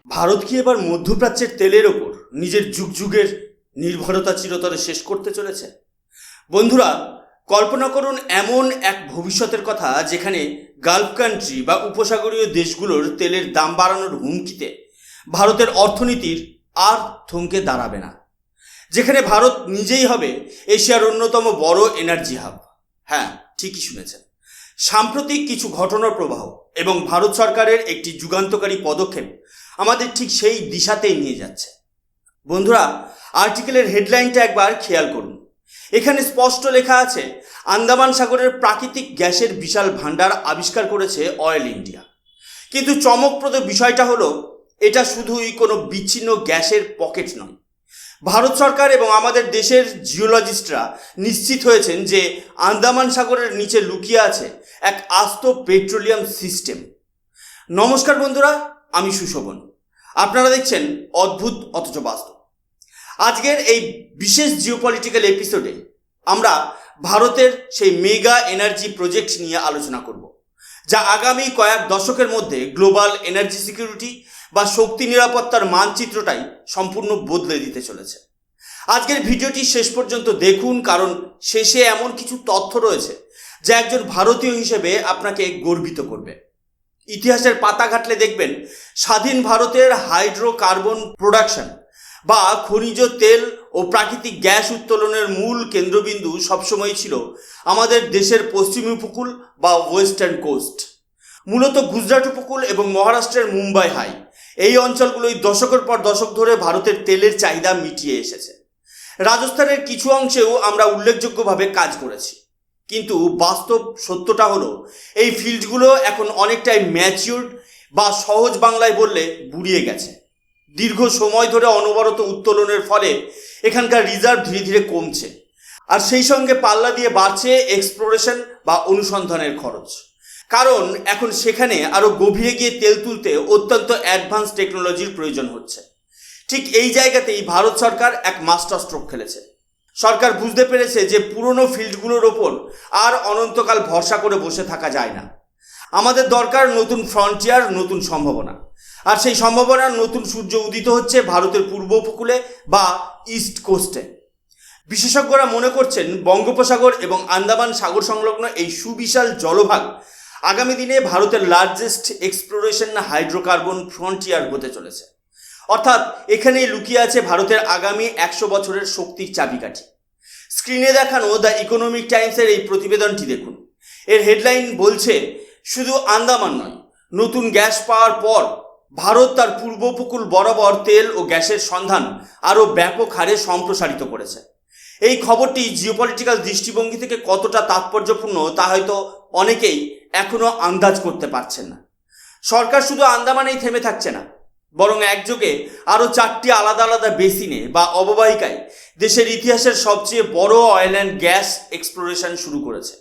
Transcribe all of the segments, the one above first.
ভারত কি এবার মধ্যপ্রাচ্যের তেলের ওপর নিজের যুগ যুগের নির্ভরতা চিরতরে শেষ করতে চলেছে? বন্ধুরা, কল্পনা করুন এমন এক ভবিষ্যতের কথা যেখানে গালফ কান্ট্রি বা উপসাগরীয় দেশগুলোর তেলের দাম বাড়ানোর হুমকিতে ভারতের অর্থনীতির আর থমকে দাঁড়াবে না, যেখানে ভারত নিজেই হবে এশিয়ার অন্যতম বড় এনার্জি হাব। হ্যাঁ, ঠিকই শুনেছেন। সাম্প্রতিক কিছু ঘটনার প্রবাহ এবং ভারত সরকারের একটি যুগান্তকারী পদক্ষেপ আমাদের ঠিক সেই দিশাতেই নিয়ে যাচ্ছে। বন্ধুরা, আর্টিকেলের হেডলাইনটা একবার খেয়াল করুন। এখানে স্পষ্ট লেখা আছে, আন্দামান সাগরের প্রাকৃতিক গ্যাসের বিশাল ভাণ্ডার আবিষ্কার করেছে অয়েল ইন্ডিয়া। কিন্তু চমকপ্রদ বিষয়টা হলো, এটা শুধুই কোনো বিচ্ছিন্ন গ্যাসের পকেট নয়। ভারত সরকার এবং আমাদের দেশের জিওলজিস্টরা নিশ্চিত হয়েছেন যে আন্দামান সাগরের নিচে লুকিয়ে আছে এক আস্ত পেট্রোলিয়াম সিস্টেম। নমস্কার বন্ধুরা, আমি সুশোভন। আপনারা দেখছেন অদ্ভুত অথচ বাস্তব। আজকের এই বিশেষ জিওপলিটিক্যাল এপিসোডে আমরা ভারতের সেই মেগা এনার্জি প্রজেক্ট নিয়ে আলোচনা করব, যা আগামী কয়েক দশকের মধ্যে গ্লোবাল এনার্জি সিকিউরিটি বা শক্তি নিরাপত্তার মানচিত্রটাই সম্পূর্ণ বদলে দিতে চলেছে। আজকের ভিডিওটি শেষ পর্যন্ত দেখুন, কারণ শেষে এমন কিছু তথ্য রয়েছে যা একজন ভারতীয় হিসেবে আপনাকে গর্বিত করবে। ইতিহাসের পাতা ঘাটলে দেখবেন, স্বাধীন ভারতের হাইড্রোকার্বন প্রোডাকশন বা খনিজ তেল ও প্রাকৃতিক গ্যাস উত্তোলনের মূল কেন্দ্রবিন্দু সবসময় ছিল আমাদের দেশের পশ্চিম উপকূল বা ওয়েস্টার্ন কোস্ট। মূলত গুজরাট উপকূল এবং মহারাষ্ট্রের মুম্বাই হাই, এই অঞ্চলগুলোই দশকের পর দশক ধরে ভারতের তেলের চাহিদা মিটিয়ে এসেছে। রাজস্থানের কিছু অংশেও আমরা উল্লেখযোগ্যভাবে কাজ করেছি। কিন্তু বাস্তব সত্যটা হলো, এই ফিল্ডগুলো এখন অনেকটাই ম্যাচিউরড বা সহজ বাংলায় বললে বুড়িয়ে গেছে। দীর্ঘ সময় ধরে অনবরত উত্তোলনের ফলে এখানকার রিজার্ভ ধীরে ধীরে কমছে, আর সেই সঙ্গে পাল্লা দিয়ে বাড়ছে এক্সপ্লোরেশন বা অনুসন্ধানের খরচ। কারণ এখন সেখানে আরও গভীরে গিয়ে তেল তুলতে অত্যন্ত অ্যাডভান্স টেকনোলজির প্রয়োজন হচ্ছে। ঠিক এই জায়গাতেই ভারত সরকার এক মাস্টার স্ট্রোক খেলেছে। সরকার বুঝতে পেরেছে যে পুরনো ফিল্ডগুলোর ওপর আর অনন্তকাল ভরসা করে বসে থাকা যায় না। আমাদের দরকার নতুন ফ্রন্টিয়ার, নতুন সম্ভাবনা। আর সেই সম্ভাবনার নতুন সূর্য উদিত হচ্ছে ভারতের পূর্ব উপকূলে বা ইস্ট কোস্টে। বিশেষজ্ঞরা মনে করছেন, বঙ্গোপসাগর এবং আন্দামান সাগর সংলগ্ন এই সুবিশাল জলভাগ আগামী দিনে ভারতের লার্জেস্ট এক্সপ্লোরেশন হাইড্রোকার্বন ফ্রন্টিয়ার হতে চলেছে। অর্থাৎ এখানেই লুকিয়ে আছে ভারতের আগামী 100 বছরের শক্তির চাবিকাঠি। স্ক্রিনে দেখানো দ্য ইকোনমিক টাইমসের এই প্রতিবেদনটি দেখুন। এর হেডলাইন বলছে, শুধু আন্দামান নয়, নতুন গ্যাস পাওয়ার পর ভারত তার পূর্ব উপকূল বরাবর তেল ও গ্যাসের সন্ধান আরও ব্যাপক হারে সম্প্রসারিত করেছে। এই খবরটি জিওপলিটিক্যাল দৃষ্টিভঙ্গি থেকে কতটা তাৎপর্যপূর্ণ তা হয়তো অনেকেই এখনও আন্দাজ করতে পারছেন না। সরকার শুধু আন্দামানেই থেমে থাকছে না, বরং একযোগে আরও 4টি আলাদা আলাদা বেসিনে বা অববাহিকায় দেশের ইতিহাসের সবচেয়ে বড় অয়েল অ্যান্ড গ্যাস এক্সপ্লোরেশন শুরু করেছে।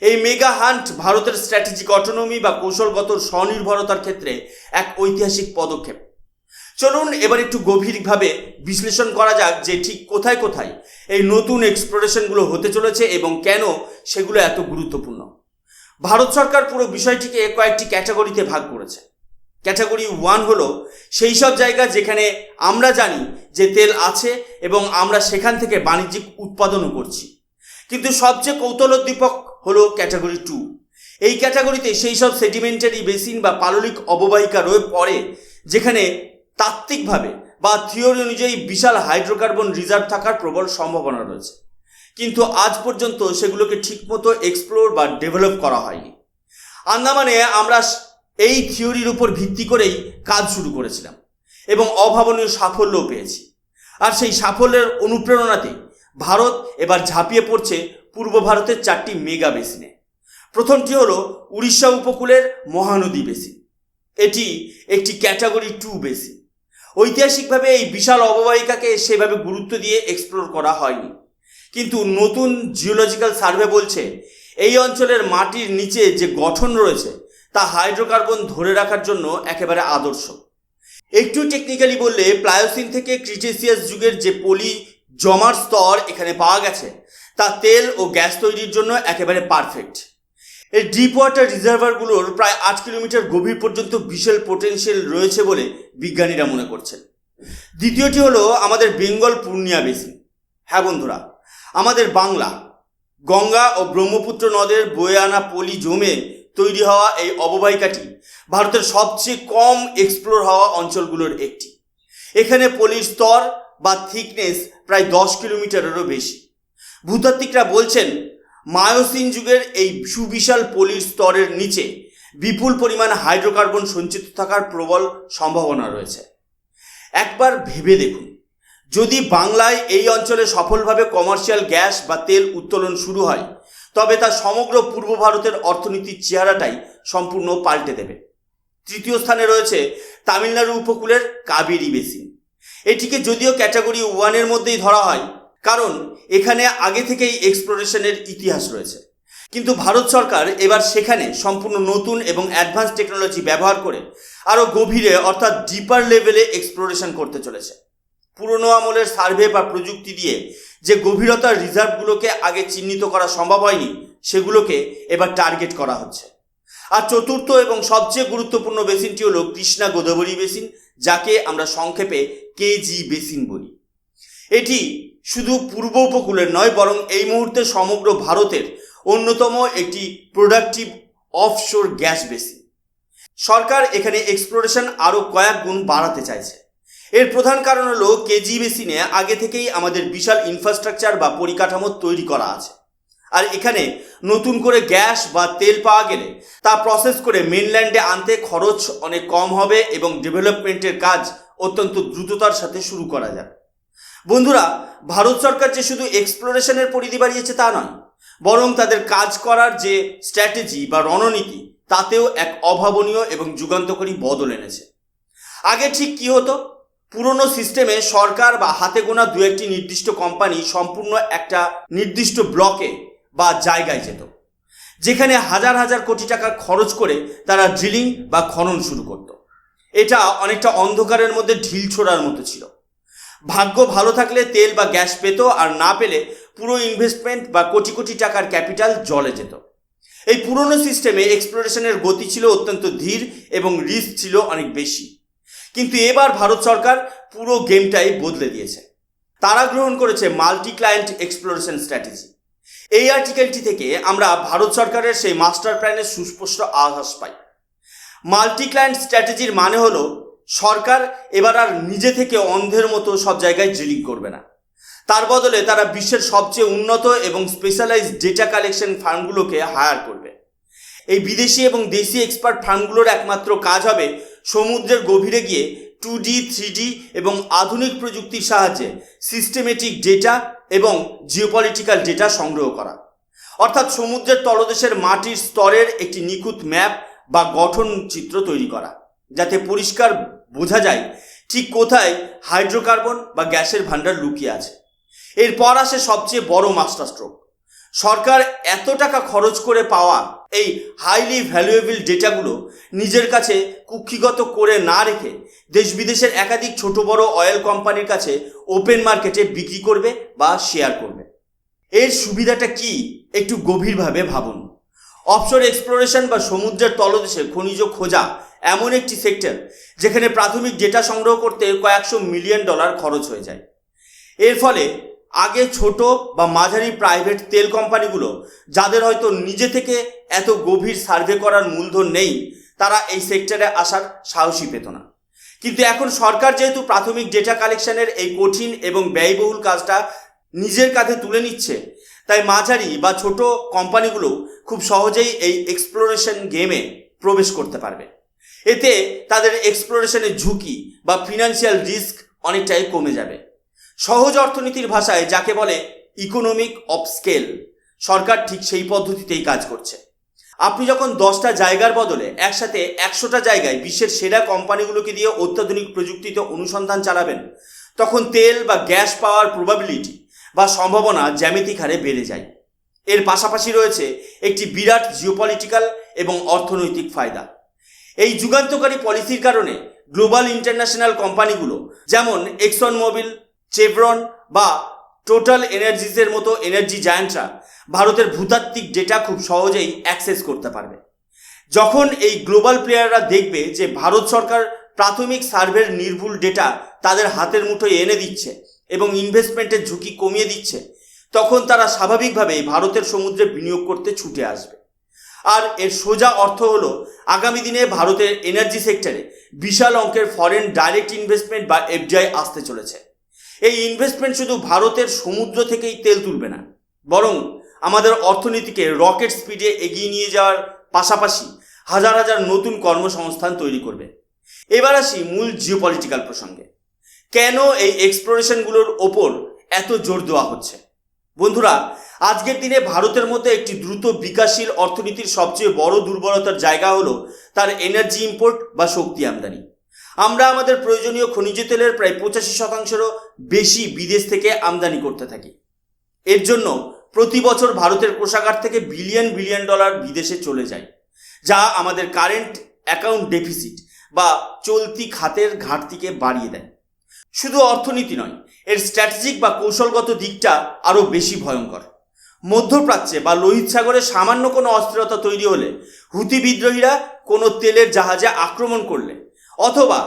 এই মেগা হান্ট ভারতের স্ট্র্যাটেজিক অটোনমি বা কৌশলগত স্বনির্ভরতার ক্ষেত্রে এক ঐতিহাসিক পদক্ষেপ। চলুন এবার একটু গভীরভাবে বিশ্লেষণ করা যাক যে ঠিক কোথায় কোথায় এই নতুন এক্সপ্লোরেশনগুলো হতে চলেছে এবং কেন সেগুলো এত গুরুত্বপূর্ণ। ভারত সরকার পুরো বিষয়টিকে কয়েকটি ক্যাটাগরিতে ভাগ করেছে। ক্যাটাগরি 1 হলো সেই সব জায়গা যেখানে আমরা জানি যে তেল আছে এবং আমরা সেখান থেকে বাণিজ্যিক উৎপাদনও করছি। কিন্তু সবচেয়ে কৌতূহলোদ্দীপক হলো ক্যাটাগরি 2। এই ক্যাটাগরিতে সেই সব সেডিমেন্টারি বেসিন বা পাললিক অববাহিকা রয়ে পড়ে যেখানে তাত্ত্বিকভাবে বা থিওরি অনুযায়ী বিশাল হাইড্রোকার্বন রিজার্ভ থাকার প্রবল সম্ভাবনা রয়েছে, কিন্তু আজ পর্যন্ত সেগুলোকে ঠিকমতো এক্সপ্লোর বা ডেভেলপ করা হয়নি। আন্দামানে আমরা এই থিওরির উপর ভিত্তি করেই কাজ শুরু করেছিলাম এবং অভাবনীয় সাফল্যও পেয়েছি। আর সেই সাফল্যের অনুপ্রেরণাতে ভারত এবার ঝাঁপিয়ে পড়ছে পূর্ব ভারতের 4টি মেগা বেসিনে। প্রথমটি হলো উড়িষ্যা উপকূলের মহানদী বেসিন। এটি একটি ক্যাটাগরি 2 বেসিন। ঐতিহাসিকভাবে এই বিশাল অববাহিকাকে সেভাবে গুরুত্ব দিয়ে এক্সপ্লোর করা হয়নি, কিন্তু নতুন জিওলজিক্যাল সার্ভে বলছে এই অঞ্চলের মাটির নিচে যে গঠন রয়েছে তা হাইড্রোকার্বন ধরে রাখার জন্য একেবারে আদর্শ। একটু টেকনিক্যালি বললে, প্লায়োসিন থেকে ক্রিটেসিয়াস যুগের যে পলি জমার স্তর এখানে পাওয়া গেছে তা তেল ও গ্যাস তৈরির জন্য একেবারে পারফেক্ট। এই ডিপ ওয়াটার রিজার্ভারগুলোর প্রায় 8 কিলোমিটার গভীর পর্যন্ত বিশাল পোটেনশিয়াল রয়েছে বলে বিজ্ঞানীরা মনে করছেন। দ্বিতীয়টি হলো আমাদের বেঙ্গল পূর্ণিয়া বেসিন। হ্যাঁ বন্ধুরা, আমাদের বাংলা গঙ্গা ও ব্রহ্মপুত্র নদের বয়ে আনা পলি জমে তৈরি হওয়া এই অববাহিকাটি ভারতের সবচেয়ে কম এক্সপ্লোর হওয়া অঞ্চলগুলোর একটি। এখানে পলির স্তর বা থিকনেস প্রায় 10 কিলোমিটারেরও বেশি। ভূতাত্ত্বিকরা বলছেন মায়োসিন যুগের এই সুবিশাল পলির স্তরের নিচে বিপুল পরিমাণ হাইড্রোকার্বন সঞ্চিত থাকার প্রবল সম্ভাবনা রয়েছে। একবার ভেবে দেখুন, যদি বাংলায় এই অঞ্চলে সফলভাবে কমার্শিয়াল গ্যাস বা তেল উত্তোলন শুরু হয়, তবে তা সমগ্র পূর্ব ভারতের অর্থনীতির চেহারাটাই সম্পূর্ণ পাল্টে দেবে। তৃতীয় স্থানে রয়েছে তামিলনাড়ু উপকূলের কাবেরী বেসিন। এটিকে যদিও ক্যাটাগরি 1-এর মধ্যেই ধরা হয়, কারণ এখানে আগে থেকেই এক্সপ্লোরেশনের ইতিহাস রয়েছে। কিন্তু ভারত সরকার এবার সেখানে সম্পূর্ণ নতুন এবং অ্যাডভান্স টেকনোলজি ব্যবহার করে আরও গভীরে অর্থাৎ ডিপার লেভেলে এক্সপ্লোরেশন করতে চলেছে। পুরনো আমলের সার্ভে বা প্রযুক্তি দিয়ে যে গভীরতার রিজার্ভগুলোকে আগে চিহ্নিত করা সম্ভব হয়নি, সেগুলোকে এবার টার্গেট করা হচ্ছে। আর চতুর্থ এবং সবচেয়ে গুরুত্বপূর্ণ বেসিনটি হলো কৃষ্ণা গোদাবরী বেসিন, যাকে আমরা সংক্ষেপে কেজি বেসিন বলি। এটি শুধু পূর্ব উপকূলের নয়, বরং এই মুহূর্তে সমগ্র ভারতের অন্যতম একটি প্রোডাক্টিভ অফশোর গ্যাস বেসিন। সরকার এখানে এক্সপ্লোরেশন আরও কয়েক গুণ বাড়াতে চাইছে। এর প্রধান কারণ হলো কেজি বেসিনে আগে থেকেই আমাদের বিশাল ইনফ্রাস্ট্রাকচার বা পরিকাঠামো তৈরি করা আছে। আর এখানে নতুন করে গ্যাস বা তেল পাওয়া গেলে তা প্রসেস করে মেনল্যান্ডে আনতে খরচ অনেক কম হবে এবং ডেভেলপমেন্টের কাজ অত্যন্ত দ্রুততার সাথে শুরু করা যাবে। বন্ধুরা, ভারত সরকার যে শুধু এক্সপ্লোরেশনের পরিধি বাড়িয়েছে তা নয়, বরং তাদের কাজ করার যে স্ট্র্যাটেজি বা রণনীতি, তাতেও এক অভাবনীয় এবং যুগান্তকারী বদল এনেছে। আগে ঠিক কি হতো? পুরনো সিস্টেমে সরকার বা হাতে গোনা দু একটি নির্দিষ্ট কোম্পানি সম্পূর্ণ একটা নির্দিষ্ট ব্লকে বা জায়গায় যেত, যেখানে হাজার হাজার কোটি টাকা খরচ করে তারা ড্রিলিং বা খনন শুরু করত। এটা অনেকটা অন্ধকারের মধ্যে ঢিল ছোড়ার মতো ছিল। ভাগ্য ভালো থাকলে তেল বা গ্যাস পেত, আর না পেলে পুরো ইনভেস্টমেন্ট বা কোটি কোটি টাকার ক্যাপিটাল জলে যেত। এই পুরনো সিস্টেমে এক্সপ্লোরেশনের গতি ছিল অত্যন্ত ধীর এবং রিস্ক ছিল অনেক বেশি। কিন্তু এবার ভারত সরকার পুরো গেমটাই বদলে দিয়েছে। তারা গ্রহণ করেছে মাল্টি ক্লায়েন্ট এক্সপ্লোরেশন স্ট্র্যাটেজি। এই আর্টিকেলটি থেকে আমরা ভারত সরকারের সেই মাস্টার প্ল্যানের সুস্পষ্ট আভাস পাই। মাল্টি ক্লায়েন্ট স্ট্র্যাটেজির মানে হলো সরকার এবার আর নিজে থেকে অন্ধের মতো সব জায়গায় ড্রিলিং করবে না। তার বদলে তারা বিশ্বের সবচেয়ে উন্নত এবং স্পেশালাইজড ডেটা কালেকশন ফার্মগুলোকে হায়ার করবে। এই বিদেশি এবং দেশি এক্সপার্ট ফার্মগুলোর একমাত্র কাজ হবে সমুদ্রের গভীরে গিয়ে 2D, 3D এবং আধুনিক প্রযুক্তির সাহায্যে সিস্টেমেটিক ডেটা এবং জিওপলিটিক্যাল ডেটা সংগ্রহ করা, অর্থাৎ সমুদ্রের তলদেশের মাটির স্তরের একটি নিখুঁত ম্যাপ বা গঠন চিত্র তৈরি করা, যাতে পরিষ্কার বোঝা যায় ঠিক কোথায় হাইড্রোকার্বন বা গ্যাসের ভাণ্ডার লুকিয়ে আছে। এরপর আসে সবচেয়ে বড় মাস্টার স্ট্রোক। সরকার এত টাকা খরচ করে পাওয়া এই হাইলি ভ্যালুয়েবল ডেটাগুলো নিজের কাছে কুক্ষিগত করে না রেখে দেশ বিদেশের একাধিক ছোট বড় অয়েল কোম্পানির কাছে ওপেন মার্কেটে বিক্রি করবে বা শেয়ার করবে। এর সুবিধাটা কি একটু গভীরভাবে ভাবুন। অফশোর এক্সপ্লোরেশন বা সমুদ্রের তলদেশে খনিজ খোঁজা এমন একটি সেক্টর যেখানে প্রাথমিক ডেটা সংগ্রহ করতে কয়েকশো মিলিয়ন ডলার খরচ হয়ে যায়। এর ফলে আগে ছোট বা মাঝারি প্রাইভেট তেল কোম্পানিগুলো, যাদের হয়তো নিজে থেকে এত গভীর সার্ভে করার মূলধন নেই, তারা এই সেক্টরে আসার সাহসই পেত না। কিন্তু এখন সরকার যেহেতু প্রাথমিক ডেটা কালেকশনের এই কঠিন এবং ব্যয়বহুল কাজটা নিজের কাঁধে তুলে নিচ্ছে, তাই মাঝারি বা ছোট কোম্পানিগুলো খুব সহজেই এই এক্সপ্লোরেশন গেমে প্রবেশ করতে পারবে। এতে তাদের এক্সপ্লোরেশনের ঝুঁকি বা ফিনান্সিয়াল রিস্ক অনেকটাই কমে যাবে। সহজ অর্থনীতির ভাষায় যাকে বলে ইকোনমিক অফ স্কেল, সরকার ঠিক সেই পদ্ধতিতেই কাজ করছে। আপনি যখন 10টা জায়গার বদলে একসাথে 100টা জায়গায় বিশ্বের সেরা কোম্পানিগুলোকে দিয়ে অত্যাধুনিক প্রযুক্তিতে অনুসন্ধান চালাবেন, তখন তেল বা গ্যাস পাওয়ার প্রবাবিলিটি বা সম্ভাবনা জ্যামিতিক হারে বেড়ে যায়। এর পাশাপাশি রয়েছে একটি বিরাট জিওপলিটিক্যাল এবং অর্থনৈতিক ফায়দা। এই যুগান্তকারী পলিসির কারণে গ্লোবাল ইন্টারন্যাশনাল কোম্পানিগুলো যেমন এক্সন মোবিল, চেভরন বা টোটাল এনার্জিসের মতো এনার্জি জায়ান্টরা ভারতের ভূতাত্ত্বিক ডেটা খুব সহজেই অ্যাক্সেস করতে পারবে। যখন এই গ্লোবাল প্লেয়াররা দেখবে যে ভারত সরকার প্রাথমিক সার্ভের নির্ভুল ডেটা তাদের হাতের মুঠোয় এনে দিচ্ছে এবং ইনভেস্টমেন্টের ঝুঁকি কমিয়ে দিচ্ছে, তখন তারা স্বাভাবিকভাবেই ভারতের সমুদ্রে বিনিয়োগ করতে ছুটে আসবে। আর এর সোজা অর্থ হলো আগামী দিনে ভারতের এনার্জি সেক্টরে বিশাল অঙ্কের ফরেন ডাইরেক্ট ইনভেস্টমেন্ট বা এফডিআই আসতে চলেছে। এই ইনভেস্টমেন্ট শুধু ভারতের সমুদ্র থেকেই তেল তুলবে না, বরং আমাদের অর্থনীতিকে রকেট স্পিডে এগিয়ে নিয়ে যাওয়ার পাশাপাশি হাজার হাজার নতুন কর্মসংস্থান তৈরি করবে। এবার আসি মূল জিওপলিটিক্যাল প্রসঙ্গে। কেন এই এক্সপ্লোরেশনগুলোর ওপর এত জোর দেওয়া হচ্ছে? বন্ধুরা, আজকের দিনে ভারতের মধ্যে একটি দ্রুত বিকাশশীল অর্থনীতির সবচেয়ে বড় দুর্বলতার জায়গা হলো তার এনার্জি ইম্পোর্ট বা শক্তি আমদানি। আমরা আমাদের প্রয়োজনীয় খনিজ তেলের প্রায় 85%-রও বেশি বিদেশ থেকে আমদানি করতে থাকি। এর জন্য প্রতি বছর ভারতের কোষাগার থেকে বিলিয়ন বিলিয়ন ডলার বিদেশে চলে যায়, যা আমাদের কারেন্ট অ্যাকাউন্ট ডেফিসিট বা চলতি খাতের ঘাটতিকে বাড়িয়ে দেয়। শুধু অর্থনীতি নয়, এর স্ট্র্যাটেজিক বা কৌশলগত দিকটা আরও বেশি ভয়ঙ্কর। মধ্যপ্রাচ্যে বা লোহিত সাগরে সামান্য কোনো অস্থিরতা তৈরি হলে, হুতি বিদ্রোহীরা কোনো তেলের জাহাজে আক্রমণ করলে, অথবা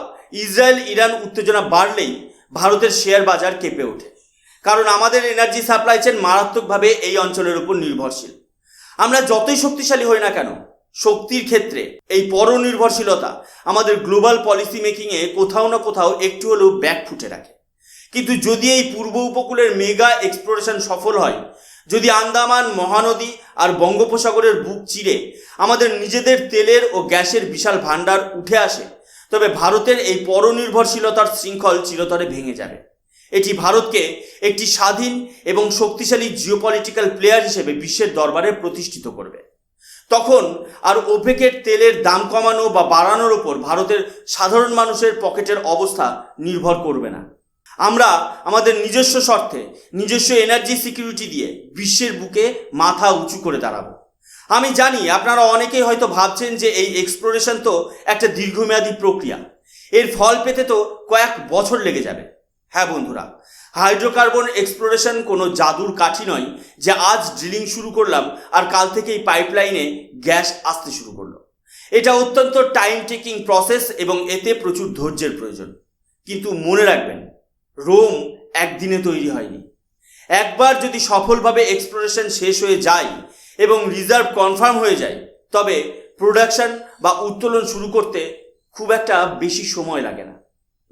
ইসরায়েল ইরান উত্তেজনা বাড়লেই ভারতের শেয়ার বাজার কেঁপে ওঠে। কারণ আমাদের এনার্জি সাপ্লাই চেন মারাত্মকভাবে এই অঞ্চলের উপর নির্ভরশীল। আমরা যতই শক্তিশালী হই না কেন, শক্তির ক্ষেত্রে এই পরনির্ভরশীলতা আমাদের গ্লোবাল পলিসি মেকিংয়ে কোথাও না কোথাও একটু হলেও ব্যাকফুটে রাখে। কিন্তু যদি এই পূর্ব উপকূলের মেগা এক্সপ্লোরেশন সফল হয়, যদি আন্দামান মহানদী আর বঙ্গোপসাগরের বুক চিরে আমাদের নিজেদের তেলের ও গ্যাসের বিশাল ভাণ্ডার উঠে আসে, তবে ভারতের এই পরনির্ভরশীলতার শৃঙ্খল চিরতরে ভেঙে যাবে। এটি ভারতকে একটি স্বাধীন এবং শক্তিশালী জিওপলিটিক্যাল প্লেয়ার হিসেবে বিশ্বের দরবারে প্রতিষ্ঠিত করবে। তখন আর ওপেকের তেলের দাম কমানো বা বাড়ানোর ওপর ভারতের সাধারণ মানুষের পকেটের অবস্থা নির্ভর করবে না। আমরা আমাদের নিজস্ব স্বার্থে নিজস্ব এনার্জি সিকিউরিটি দিয়ে বিশ্বের বুকে মাথা উঁচু করে দাঁড়াবো। আমি জানি আপনারা অনেকেই হয়তো ভাবছেন যে এই এক্সপ্লোরেশন তো একটা দীর্ঘমেয়াদী প্রক্রিয়া, এর ফল পেতে তো কয়েক বছর লেগে যাবে। হ্যাঁ বন্ধুরা, হাইড্রোকার্বন এক্সপ্লোরেশন কোনো জাদুর কাঠি নয় যে আজ ড্রিলিং শুরু করলাম আর কাল থেকেই পাইপলাইনে গ্যাস আসতে শুরু করলো। এটা অত্যন্ত টাইম টেকিং প্রসেস এবং এতে প্রচুর ধৈর্যের প্রয়োজন। কিন্তু মনে রাখবেন, রোম একদিনে তৈরি হয়নি। একবার যদি সফলভাবে এক্সপ্লোরেশন শেষ হয়ে যায় এবং রিজার্ভ কনফার্ম হয়ে যায়, তবে প্রোডাকশন বা উত্তোলন শুরু করতে খুব একটা বেশি সময় লাগে না।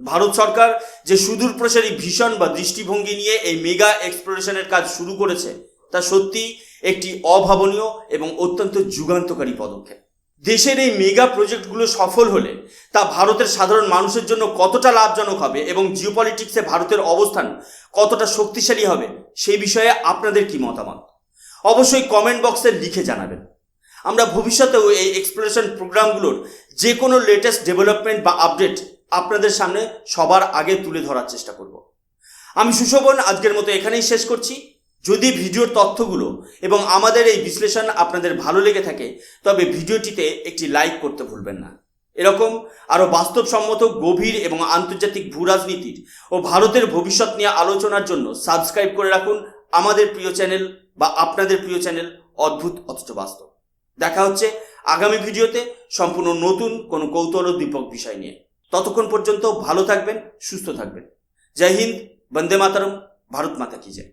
ভারত সরকার যে সুদূর প্রসারী ভিশন বা দৃষ্টিভঙ্গি নিয়ে এই মেগা এক্সপ্লোরেশনের কাজ শুরু করেছে, তা সত্যি একটি অভাবনীয় এবং অত্যন্ত যুগান্তকারী পদক্ষেপ। দেশের এই মেগা প্রজেক্টগুলো সফল হলে তা ভারতের সাধারণ মানুষের জন্য কতটা লাভজনক হবে এবং জিওপলিটিক্সে ভারতের অবস্থান কতটা শক্তিশালী হবে, সেই বিষয়ে আপনাদের কি মতামত অবশ্যই কমেন্ট বক্সে লিখে জানাবেন। আমরা ভবিষ্যতেও এই এক্সপ্লোরেশন প্রোগ্রামগুলোর যে কোনো লেটেস্ট ডেভেলপমেন্ট বা আপডেট আপনাদের সামনে সবার আগে তুলে ধরার চেষ্টা করব। আমি সুশোভন আজকের মতো এখানেই শেষ করছি। যদি ভিডিওর তথ্যগুলো এবং আমাদের এই বিশ্লেষণ আপনাদের ভালো লেগে থাকে, তবে ভিডিওটিতে একটি লাইক করতে ভুলবেন না। এরকম আরও বাস্তবসম্মত, গভীর এবং আন্তর্জাতিক ভূরাজনীতির ও ভারতের ভবিষ্যৎ নিয়ে আলোচনার জন্য সাবস্ক্রাইব করে রাখুন আমাদের প্রিয় চ্যানেল বা আপনাদের প্রিয় চ্যানেল অদ্ভুত অথচ বাস্তব। দেখা হচ্ছে আগামী ভিডিওতে সম্পূর্ণ নতুন কোনো কৌতূহলোদ্দীপক বিষয় নিয়ে। ততক্ষণ পর্যন্ত ভালো থাকবেন, সুস্থ থাকবেন। জয় হিন্দ, বন্দে মাতরম, ভারত মাতা কি জয়।